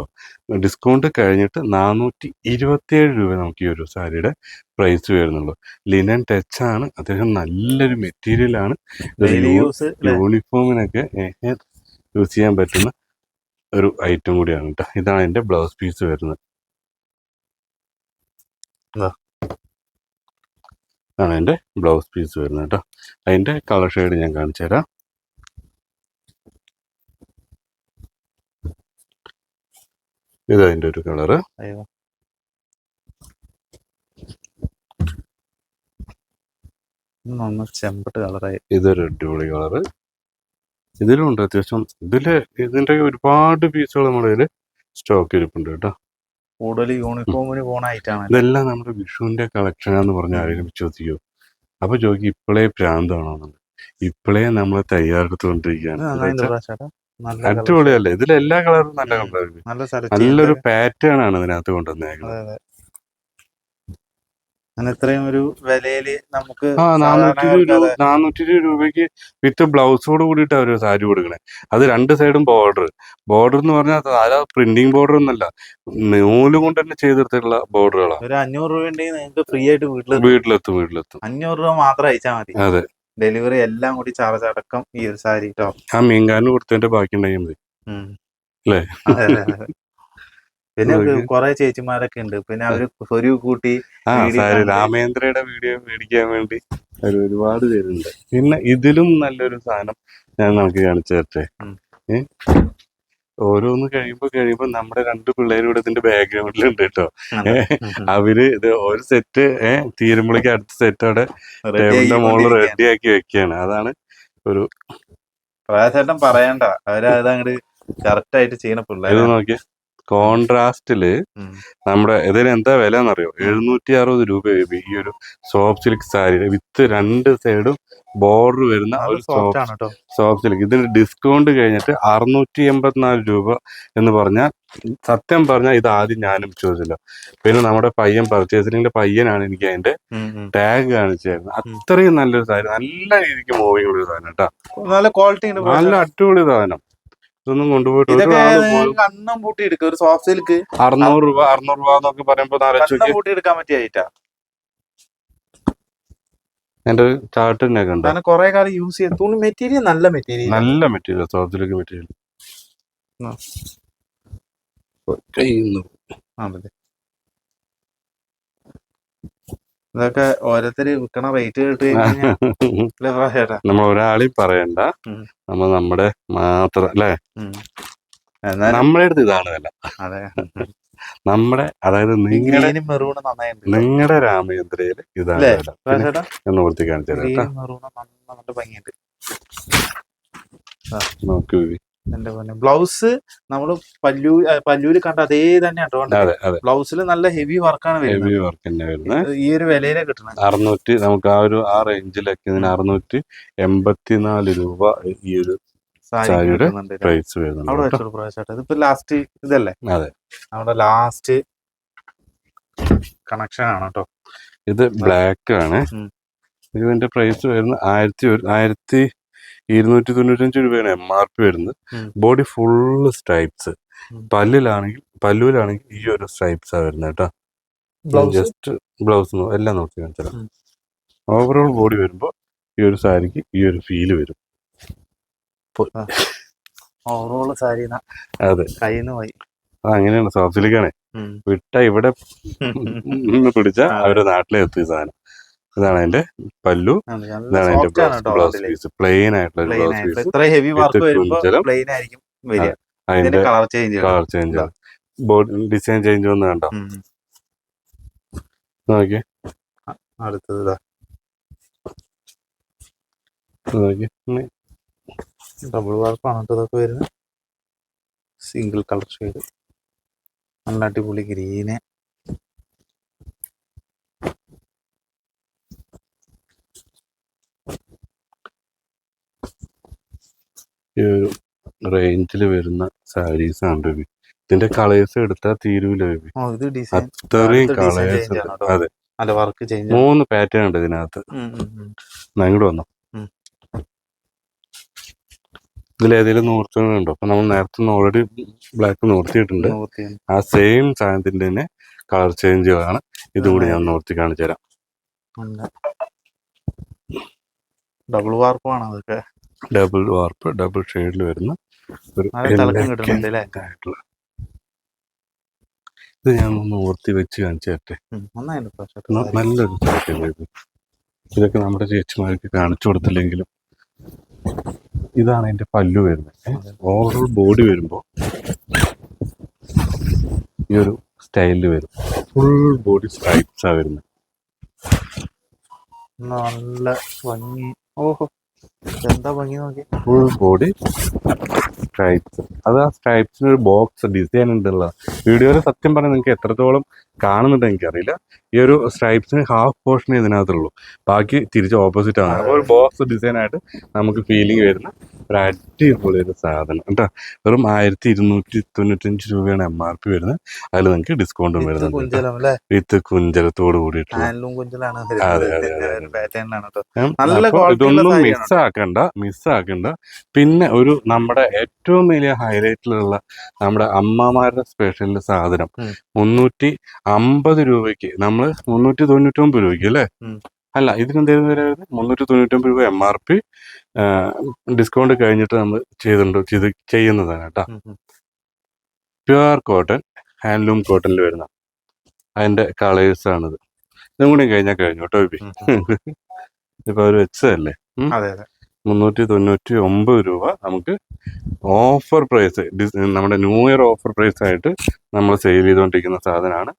Speaker 2: ഡിസ്കൗണ്ട് കഴിഞ്ഞിട്ട് 427 രൂപ നമുക്ക് ഈ ഒരു സാരിയുടെ പ്രൈസ് വരുന്നുള്ളൂ. ലിനൻ ടച്ചാണ്, അത്യാവശ്യം നല്ലൊരു മെറ്റീരിയലാണ്. യൂണിഫോമിനൊക്കെ യൂസ് ചെയ്യാൻ പറ്റുന്ന ഒരു ഐറ്റം കൂടിയാണ് കേട്ടോ. ഇതാണ് എൻ്റെ ബ്ലൗസ് പീസ് വരുന്നത്. ആണ് എൻ്റെ ബ്ലൗസ് പീസ് വരുന്നത് കേട്ടോ. അതിൻ്റെ കളർ ഷെയ്ഡ് ഞാൻ കാണിച്ചു തരാം. ഇതതിൻ്റെ ഒരു കളറ്.
Speaker 1: ചെമ്പട്ട് കളറായി.
Speaker 2: ഇതൊരു അടിപൊളി കളറ്. ഇതിലുണ്ട് അത്യാവശ്യം. ഇതിന്റെ ഒരുപാട് പീസുകൾ നമ്മുടെ കയ്യിൽ സ്റ്റോക്ക് ഇരിപ്പുണ്ട് കേട്ടോ.
Speaker 1: കൂടുതൽ യൂണിഫോമിന് പോണ ഐറ്റാണ്.
Speaker 2: ഇതെല്ലാം നമ്മുടെ വിഷുവിന്റെ കളക്ഷനാന്ന് പറഞ്ഞ ആരെങ്കിലും വിശ്വസിക്കോ? അപ്പൊ ചോദിക്കും ഇപ്പോഴേ ഭ്രാന്താണോ? ഇപ്പോഴേ നമ്മൾ തയ്യാറെടുത്തുകൊണ്ടിരിക്കുകയാണ്. അടിപൊളിയല്ലേ? ഇതിലെല്ലാ കളറും നല്ല കളറാണ്. നല്ലൊരു പാറ്റേൺ ആണ് ഇതിനകത്ത് കൊണ്ടുവന്നേക്കുന്നത്.
Speaker 1: ഇത്രയും ഒരു വിലയില് നമുക്ക്
Speaker 2: 420 രൂപയ്ക്ക് വിത്ത് ബ്ലൗസോട് കൂടിയിട്ട് അവർ സാരി കൊടുക്കണേ. അത് 2 സൈഡും ബോർഡർ എന്ന് പറഞ്ഞാൽ അതാ പ്രിന്റിംഗ് ബോർഡർ ഒന്നല്ല, നൂല് കൊണ്ട് തന്നെ ചെയ്തെടുത്തിട്ടുള്ള ബോർഡറുകളാണ്.
Speaker 1: ഒരു 500 രൂപ ഉണ്ടെങ്കിൽ നിങ്ങൾക്ക് ഫ്രീ ആയിട്ട്
Speaker 2: വീട്ടിലെത്തും.
Speaker 1: 500 രൂപ മാത്രം അയച്ചാൽ മതി.
Speaker 2: അതെ,
Speaker 1: ഡെലിവറി എല്ലാം കൂടി ചാർജ് അടക്കം ഈ ഒരു സാരി കേട്ടോ.
Speaker 2: ആ മീൻകാരന് കൊടുത്തതിന്റെ ബാക്കി ഉണ്ടെങ്കിൽ മതി അല്ലേ?
Speaker 1: പിന്നെ കുറെ ചേച്ചിമാരൊക്കെ ഉണ്ട്. പിന്നെ അവര് ഒരു കൂട്ടി
Speaker 2: രാമേന്ദ്രയുടെ വീഡിയോ മേടിക്കാൻ വേണ്ടി ഒരുപാട് പേരുണ്ട്. പിന്നെ ഇതിലും നല്ലൊരു സാധനം ഞാൻ നമുക്ക് കാണിച്ചു തരട്ടെ. ഓരോന്ന് കഴിയുമ്പോ നമ്മുടെ 2 പിള്ളേരും ഇതിന്റെ ബാക്ക്ഗ്രൗണ്ടിലുണ്ട് കേട്ടോ. അവര് ഇത് ഒരു സെറ്റ് തീരുമ്പോഴേക്ക് അടുത്ത സെറ്റ് അവിടെ ടേബിളിന്റെ മുകളിൽ റെഡിയാക്കി വെക്കുകയാണ്. അതാണ് ഒരു
Speaker 1: പ്രകാശേട്ടൻ പറയണ്ട, അവരതങ്ങട് കറക്റ്റ് ആയിട്ട് ചെയ്യണ പിള്ളേർ.
Speaker 2: ഇത് നോക്കിയേ, കോൺട്രാസ്റ്റില് നമ്മുടെ ഇതിന് എന്താ വില എന്നറിയോ? 760 രൂപ ഈ ഒരു സോഫ്റ്റ് സിൽക്ക് സാരി വിത്ത് 2 സൈഡും ബോർഡർ വരുന്ന ഒരു സോഫ്റ്റ് സിൽക്ക്. ഇതിന് ഡിസ്കൗണ്ട് കഴിഞ്ഞിട്ട് 684 രൂപ എന്ന് പറഞ്ഞാൽ, സത്യം പറഞ്ഞാൽ ഇത് ആദ്യം ഞാനും ചോദിച്ചില്ല. പിന്നെ നമ്മുടെ പർച്ചേസിംഗിന്റെ പയ്യനാണ് എനിക്ക് അതിന്റെ ടാഗ് കാണിച്ചു തരുന്നത്. അത്രയും നല്ലൊരു സാരി, നല്ല രീതിക്ക് മൂവിങ് ഉള്ള സാധനം കേട്ടോ.
Speaker 1: നല്ല ക്വാളിറ്റി,
Speaker 2: നല്ല അടിപൊളി സാധനം. ഇതൊന്നും കൊണ്ടുപോയിട്ട്
Speaker 1: കണ്ണും പൂട്ടി എടുക്കുക. ഒരു സോഫ്റ്റ് സിൽക്ക്
Speaker 2: 600 രൂപ എന്നൊക്കെ പറയുമ്പോ
Speaker 1: പൂട്ടി എടുക്കാൻ പറ്റിയായിട്ടാ.
Speaker 2: എന്റെ ചാർട്ട് തന്നെ കണ്ടോ?
Speaker 1: കൊറേ കാലം യൂസ് ചെയ്ത് മെറ്റീരിയൽ നല്ല മെറ്റീരിയൽ
Speaker 2: സോഫ്റ്റ് സിൽക്ക് മെറ്റീരിയൽ.
Speaker 1: ഇതൊക്കെ ഓരോരുത്തര് വിൽക്കണ റേറ്റ് കേട്ട് കഴിഞ്ഞാൽ ചേട്ടാ.
Speaker 2: നമ്മൾ ഒരാളെയും പറയണ്ട,
Speaker 1: ഉം.
Speaker 2: നമ്മൾ നമ്മുടെ മാത്രം അല്ലെ,
Speaker 1: എന്നാലും
Speaker 2: നമ്മുടെ അടുത്ത് ഇതാണ് വില.
Speaker 1: അതെ,
Speaker 2: നമ്മുടെ, അതായത് നിങ്ങളുടെ
Speaker 1: ഗ്രീനും മെറൂണും നന്നായിട്ടുണ്ട്
Speaker 2: നിങ്ങളുടെ രാമചന്ദ്രയില് ഇതാണ്
Speaker 1: അല്ലേ
Speaker 2: വില. പിന്നെ
Speaker 1: ചേട്ടാ?
Speaker 2: ഒന്ന് വൃത്തി കാണിച്ചു തരാം കേട്ടോ.
Speaker 1: ഗ്രീനും മെറൂണും നല്ല ഭംഗിയുണ്ട്.
Speaker 2: നോക്കൂ.
Speaker 1: എന്റെ പോലെ ബ്ലൗസ് നമ്മള് പല്ലൂര് കണ്ട അതേ തന്നെ കേട്ടോ.
Speaker 2: അതെ അതെ,
Speaker 1: ബ്ലൗസിൽ നല്ല ഹെവി വർക്കാണ്
Speaker 2: ഹെവി
Speaker 1: വരുന്നത്.
Speaker 2: വർക്ക് തന്നെ വരുന്നത്.
Speaker 1: ഈ ഒരു വിലയിലെ കിട്ടണം.
Speaker 2: 600, നമുക്ക് ആ റേഞ്ചിലൊക്കെ ഇതിന് 684 രൂപ ഈ ഒരു സാരിയുടെ പ്രൈസ് വരുന്നുണ്ട്.
Speaker 1: അവിടെ വെച്ചോളൂ പ്രാവശ്യം. ഇതിപ്പോ ലാസ്റ്റ് ഇതല്ലേ?
Speaker 2: അതെ,
Speaker 1: നമ്മുടെ ലാസ്റ്റ് കണക്ഷൻ ആണ് കേട്ടോ.
Speaker 2: ഇത് ബ്ലാക്ക് ആണ്. ഇതിന്റെ പ്രൈസ് വരുന്നത് 1295 രൂപയാണ് MRP വരുന്നത്. Body full stripes. പല്ലുവിലാണെങ്കിൽ ഈ ഒരു സ്ട്രൈപ്സ് ആ വരുന്നത് കേട്ടോ. ജസ്റ്റ് ബ്ലൗസ് എല്ലാം നോക്കി കാണിച്ചാൽ ഓവറോൾ ബോഡി വരുമ്പോ ഈ ഒരു സാരിക്ക് ഈ ഒരു ഫീല് വരും.
Speaker 1: ഓവറോൾ സാരി
Speaker 2: അതെ,
Speaker 1: കയ്യിന്ന് പോയി.
Speaker 2: അങ്ങനെയാണ്. സോഫ്റ്റിലേക്കാണ് വിട്ട ഇവിടെ പിടിച്ച അവരുടെ നാട്ടിലെ എത്തിയ സാധനം. ഇതാണ് അതിന്റെ പല്ലു, ഇതാണ് അതിന്റെ ബ്ലൗസ് പീസ്. പ്ലെയിൻ ആയിട്ടുള്ള ബ്ലൗസ് പീസ്. അതിന്റെ colour change, body design change വന്ന് കണ്ടോ. നോക്കിയേ,
Speaker 1: അടുത്തത് ഡബിൾ വാർപ്പാണ് ഇതൊക്കെ വരുന്നത്. സിംഗിൾ കളർ ഷെയ്ഡ്, നല്ല അടിപൊളി ഗ്രീന്.
Speaker 2: ഈ ഒരു റേഞ്ചിൽ വരുന്ന സാരീസ് ആണ്. ഇതിന്റെ കളേഴ്സ് എടുത്താൽ തീരൂല. അത്രയും കളേഴ്സ് ഉണ്ട്. അതെ, 3 പാറ്റേൺ ഉണ്ട് ഇതിനകത്ത്. ഇങ്ങോട്ട് വന്നോ. ഇതിലേതെങ്കിലും നൂർത്തുന്നുണ്ടോ? അപ്പൊ നമ്മൾ നേരത്തെ ഓൾറെഡി ബ്ലാക്ക് നൂർത്തിയിട്ടുണ്ട്. ആ സെയിം സാധനത്തിന്റെ തന്നെ കളർ ചേഞ്ചുകളാണ്. ഇതുകൂടി ഞാൻ നൂർത്തി കാണിച്ചു തരാം.
Speaker 1: ഡബിൾ വാർപ്പാണ് അതൊക്കെ.
Speaker 2: ഡബിൾ വാർപ്പ്, ഡബിൾ ഷെയ്ഡിൽ വരുന്ന ഒരു ഇത് ഞാൻ നൂർത്തി വെച്ച് കാണിച്ചു തരട്ടെ. നല്ലൊരു ഇത്. ഇതൊക്കെ നമ്മുടെ ചേച്ചിമാർക്ക് കാണിച്ചു കൊടുത്തില്ലെങ്കിലും ഇതാണ് അതിന്റെ പല്ലു വരുന്നത്. ഓവറോൾ ബോഡി വരുമ്പോ ഈ ഒരു സ്റ്റൈലില് വരും. ഫുൾ ബോഡി സ്ട്രൈപ്സാ വരുന്നത്.
Speaker 1: നല്ല ഭംഗി. ഓഹോ, എന്താ ഭംഗി നോക്കി.
Speaker 2: Full body stripes. അത് ആ സ്ട്രൈപ്സിന് ഒരു ബോക്സ് ഡിസൈൻ ഉണ്ടല്ല. വീഡിയോയിൽ സത്യം പറഞ്ഞാൽ നിങ്ങൾക്ക് എത്രത്തോളം കാണുന്നുണ്ട് എനിക്കറിയില്ല. ഈ ഒരു സ്ട്രൈപ്സിന് ഹാഫ് പോർഷൻ ഇതിനകത്തുള്ളൂ, ബാക്കി തിരിച്ച് ഓപ്പോസിറ്റ് ആണ്. അപ്പോൾ ഒരു ബോക്സ് ഡിസൈൻ ആയിട്ട് നമുക്ക് ഫീലിംഗ് വരുന്ന ഒരു അടിപൊളി ഒരു സാധനം കേട്ടോ. വെറും 1295 രൂപയാണ് MRP വരുന്നത്. അതിൽ നിങ്ങൾക്ക് ഡിസ്കൗണ്ടും വരുന്നുണ്ട് വിത്ത് കുഞ്ചലത്തോട് കൂടിയിട്ട്. അതെ അതെ അതെ. ഇതൊന്നും മിസ്സാക്കണ്ട. പിന്നെ ഒരു നമ്മുടെ ഏറ്റവും വലിയ ഹൈലൈറ്റിലുള്ള നമ്മുടെ അമ്മമാരുടെ സ്പെഷ്യൽ സാധനം 350 രൂപയ്ക്ക് നമ്മൾ 399 രൂപയ്ക്ക് അല്ലേ? അല്ല, ഇതിനെന്തായിരുന്നു വില വരുന്നത്? 399 രൂപ MRP. ഡിസ്കൗണ്ട് കഴിഞ്ഞിട്ട് നമ്മൾ ചെയ്യുന്നതാണ് കേട്ടോ. പ്യുവർ കോട്ടൺ, ഹാൻഡ്ലൂം കോട്ടണിൽ വരുന്ന അതിന്റെ കളേഴ്സ് ആണിത്. ഇതും കൂടി കഴിഞ്ഞാൽ കഴിഞ്ഞു കേട്ടോ. ഇപ്പൊ അവർ വെച്ചതല്ലേ. 399 രൂപ നമുക്ക് ഓഫർ പ്രൈസ്, നമ്മുടെ ന്യൂ ഇയർ ഓഫർ പ്രൈസ് ആയിട്ട് നമ്മൾ സെയിൽ ചെയ്തുകൊണ്ടിരിക്കുന്ന സാധനമാണ്.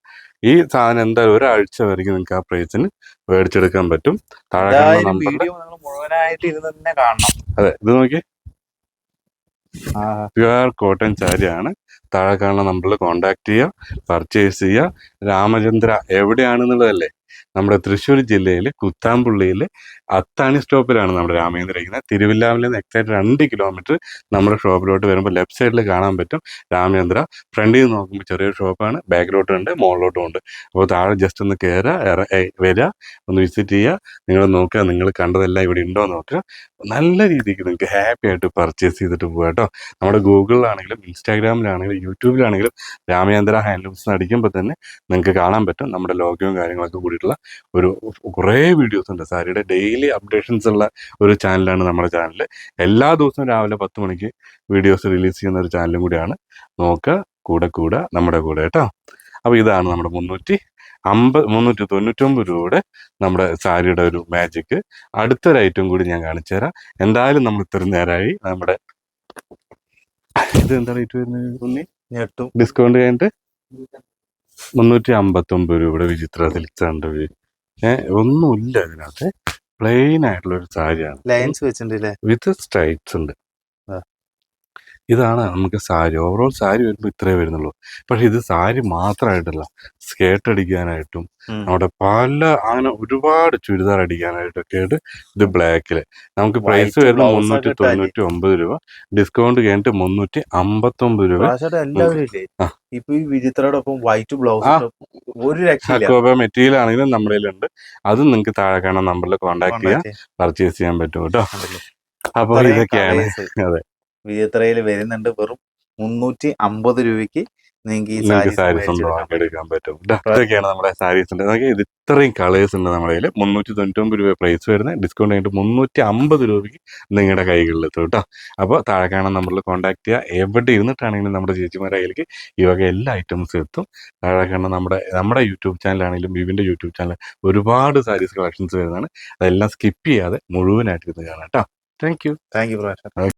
Speaker 2: ഈ സാധനം എന്തായാലും ഒരാഴ്ച വരെയും നിങ്ങൾക്ക് ആ പ്രൈസിന് മേടിച്ചെടുക്കാൻ പറ്റും. താഴെ കാണുന്ന നമ്പറിൽ. അതെ, ഇത് നോക്കി, പ്യുവർ കോട്ടൺ സാരിയാണ്. താഴെ കാണുന്ന നമ്പറിൽ കോണ്ടാക്ട് ചെയ്യുക, പർച്ചേസ് ചെയ്യുക. രാമചന്ദ്ര എവിടെയാണെന്നുള്ളതല്ലേ? നമ്മുടെ തൃശ്ശൂർ ജില്ലയിൽ കുത്താമ്പുള്ളിയിൽ അത്താണി സ്റ്റോപ്പിലാണ് നമ്മുടെ രാമചന്ദ്ര ഇരിക്കുന്നത്. തിരുവില്ലാമലയിൽ നിന്ന് എക്സാക്ട് 2 കിലോമീറ്റർ നമ്മുടെ ഷോപ്പിലോട്ട് വരുമ്പോൾ ലെഫ്റ്റ് സൈഡിൽ കാണാൻ പറ്റും രാമചന്ദ്ര. ഫ്രണ്ടിൽ നിന്ന് നോക്കുമ്പോൾ ചെറിയൊരു ഷോപ്പാണ്, ബാക്കിലോട്ടും ഉണ്ട്, മുകളിലോട്ടും ഉണ്ട്. അപ്പോൾ താഴെ ജസ്റ്റ് ഒന്ന് വരിക, ഒന്ന് വിസിറ്റ് ചെയ്യുക. നിങ്ങൾ നോക്കുക, നിങ്ങൾ കണ്ടതെല്ലാം ഇവിടെ ഉണ്ടോ എന്ന് നോക്കുക. നല്ല രീതിക്ക് നിങ്ങൾക്ക് ഹാപ്പി ആയിട്ട് പർച്ചേസ് ചെയ്തിട്ട് പോകാം കേട്ടോ. നമ്മുടെ ഗൂഗിളിലാണെങ്കിലും ഇൻസ്റ്റാഗ്രാമിലാണെങ്കിലും യൂട്യൂബിലാണെങ്കിലും രാമചന്ദ്ര ഹാൻഡ്ലൂംസ് അടിക്കുമ്പോൾ തന്നെ നിങ്ങൾക്ക് കാണാൻ പറ്റും നമ്മുടെ ലോഗോയും കാര്യങ്ങളൊക്കെ കൂടിയിട്ടുള്ള കുറേ വീഡിയോസ് ഉണ്ട്. സാരിയുടെ ഡെയിലി അപ്ഡേഷൻസ് ഉള്ള ഒരു ചാനലാണ് നമ്മുടെ ചാനൽ. എല്ലാ ദിവസവും രാവിലെ 10 മണിക്ക് വീഡിയോസ് റിലീസ് ചെയ്യുന്ന ഒരു ചാനലും കൂടിയാണ്. നോക്കുക, കൂടെ നമ്മുടെ കൂടെ കേട്ടോ. അപ്പോൾ ഇതാണ് നമ്മുടെ 399 രൂപയുടെ നമ്മുടെ സാരിയുടെ ഒരു മാജിക്. അടുത്തൊരു ഐറ്റം കൂടി ഞാൻ കാണിച്ചു തരാം. എന്തായാലും നമ്മൾ ഇത്രയും നേരമായി നമ്മുടെ ഇത് എന്താ റേറ്റ് വരുന്നത് ഉണ്ണി?
Speaker 1: ഞെട്ടും.
Speaker 2: ഡിസ്കൗണ്ട് കഴിഞ്ഞിട്ട് 359 രൂപയുടെ വിചിത്ര സിൽക്സ് ഉണ്ട്. ഒന്നുമില്ല അതിനകത്ത്, പ്ലെയിൻ ആയിട്ടുള്ള ഒരു സാരിയാണ്,
Speaker 1: ലൈൻസ് വെച്ചിട്ടുണ്ട്
Speaker 2: വിത്ത് സ്ട്രൈപ്സ് ഉണ്ട്.
Speaker 1: ആ.
Speaker 2: ഇതാണ് നമുക്ക് സാരി. ഓവറോൾ സാരി വരുമ്പോൾ ഇത്രേ വരുന്നുള്ളൂ. പക്ഷെ ഇത് സാരി മാത്രമായിട്ടല്ല, സ്കേർട്ട് അടിക്കാനായിട്ടും നമ്മുടെ പല അങ്ങനെ ഒരുപാട് ചുരിദാർ അടിക്കാനായിട്ടൊക്കെ ആയിട്ട് ഇത് ബ്ലാക്കില് നമുക്ക് പ്രൈസ്
Speaker 1: White
Speaker 2: വരുമ്പോൾ
Speaker 1: blouse ഒക്കെ
Speaker 2: 399 രൂപ, ഡിസ്കൗണ്ട് കഴിഞ്ഞിട്ട് 359 രൂപ.
Speaker 1: എല്ലാവരും ഇല്ലേ
Speaker 2: ആ.
Speaker 1: ഇപ്പൊ ഈ വിചിത്രയോടൊപ്പം വൈറ്റ് ബ്ലൗസ് ഒരു രക്ഷയില്ല.
Speaker 2: അക്വാബ മെറ്റീരിയൽ ആണെങ്കിലും നമ്മുടെ കയ്യിലുണ്ട്. അതും നിങ്ങൾക്ക് താഴെ കാണാൻ നമ്പറിൽ കോൺടാക്ട് ചെയ്യാം, പർച്ചേസ് ചെയ്യാൻ പറ്റും കേട്ടോ. അപ്പൊ ഇതൊക്കെയാണ്. അതെ,
Speaker 1: വിചിത്രയിൽ വരുന്നുണ്ട്. വെറും 350 രൂപയ്ക്ക് നിങ്ങൾക്ക് ഈ
Speaker 2: നിങ്ങൾക്ക് സാരി
Speaker 1: സാരീസ്
Speaker 2: സ്വന്തമാക്കി എടുക്കാൻ പറ്റും. ഇതൊക്കെയാണ് നമ്മുടെ സാരീസിന്റെ. ഇത് ഇത്രയും കളേഴ്സ് ഉണ്ട് നമ്മുടെ കയ്യിൽ. 399 രൂപ പ്രൈസ് വരുന്നത്, ഡിസ്കൗണ്ട് കഴിഞ്ഞിട്ട് 350 രൂപയ്ക്ക് നിങ്ങളുടെ കൈകളിലെത്തും കേട്ടോ. അപ്പോൾ താഴെ കാണാൻ നമ്പറിൽ കോൺടാക്ട് ചെയ്യുക. എവിടെ ഇരുന്നിട്ടാണെങ്കിലും നമ്മുടെ ചേച്ചിമാരുടെ കയ്യിലേക്ക് ഈ വക എല്ലാ ഐറ്റംസും എത്തും. താഴെ കാണാൻ നമ്മുടെ യൂട്യൂബ് ചാനലാണെങ്കിലും വിവിൻ്റെ യൂട്യൂബ് ചാനൽ ഒരുപാട് സാരീസ് കളക്ഷൻസ് വരുന്നതാണ്. അതെല്ലാം സ്കിപ്പ് ചെയ്യാതെ മുഴുവനായിട്ട് ഇരുന്ന് കാണാം കേട്ടോ. Thank you.